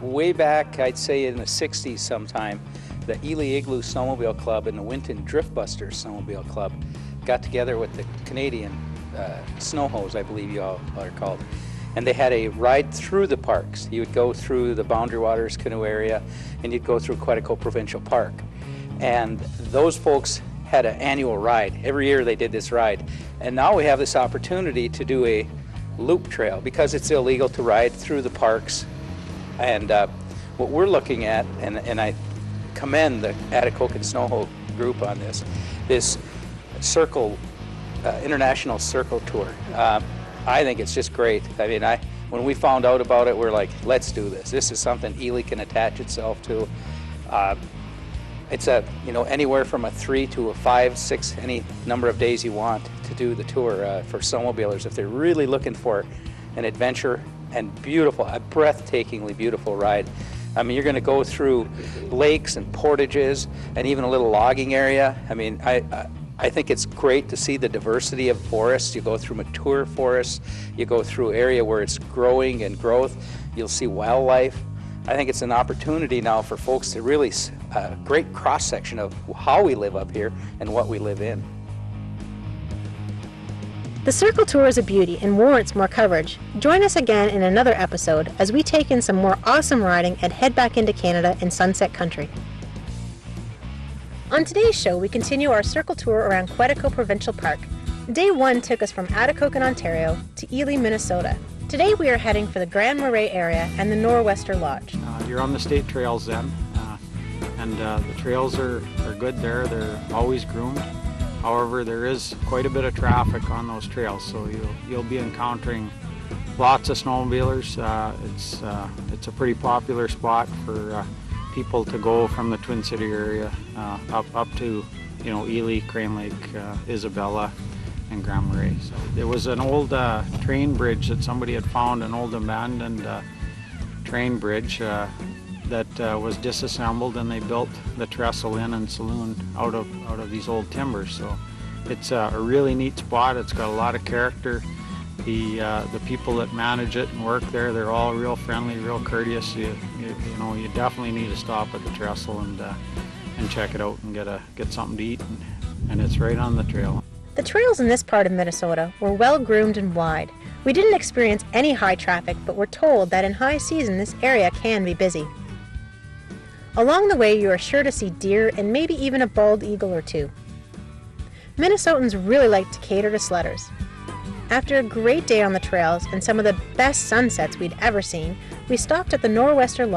way back, I'd say in the 60s sometime, the Ely Igloo Snowmobile Club and the Winton Driftbusters Snowmobile Club got together with the Canadian Sno-Hos, I believe you all are called. And they had a ride through the parks. You would go through the Boundary Waters canoe area and you'd go through Quetico Provincial Park. And those folks had an annual ride. Every year they did this ride. And now we have this opportunity to do a loop trail because it's illegal to ride through the parks. And what we're looking at, and I commend the Atikokan Sno-Ho group on this circle, international circle tour. I think it's just great. I mean, when we found out about it, we're like, let's do this. This is something Ely can attach itself to. It's anywhere from a 3 to a 5, 6, any number of days you want to do the tour for snowmobilers if they're really looking for an adventure and beautiful, a breathtakingly beautiful ride. I mean, you're going to go through lakes and portages and even a little logging area. I mean, I think it's great to see the diversity of forests. You go through mature forests, you go through area where it's growing and growth, you'll see wildlife. I think it's an opportunity now for folks to really, a great cross-section of how we live up here and what we live in. The Circle Tour is a beauty and warrants more coverage. Join us again in another episode as we take in some more awesome riding and head back into Canada and Sunset Country. On today's show, we continue our Circle Tour around Quetico Provincial Park. Day 1 took us from Atikokan, Ontario to Ely, Minnesota. Today we are heading for the Grand Marais area and the Nor'Wester Lodge. You're on the state trails then, and the trails are good there. They're always groomed. However, there is quite a bit of traffic on those trails, so you'll be encountering lots of snowmobilers. It's a pretty popular spot for people to go from the Twin City area up to Ely, Crane Lake, Isabella, and Grand Marais. So there was an old train bridge that somebody had found, an old abandoned train bridge that was disassembled, and they built the trestle inn and saloon out of these old timbers. So it's a really neat spot. It's got a lot of character. The people that manage it and work there, they're all real friendly, real courteous. You definitely need to stop at the trestle and check it out and get something to eat, and it's right on the trail. The trails in this part of Minnesota were well groomed and wide. We didn't experience any high traffic, but we're told that in high season this area can be busy. Along the way you are sure to see deer and maybe even a bald eagle or two. Minnesotans really like to cater to sledders. After a great day on the trails and some of the best sunsets we'd ever seen, we stopped at the Nor'Wester Lodge.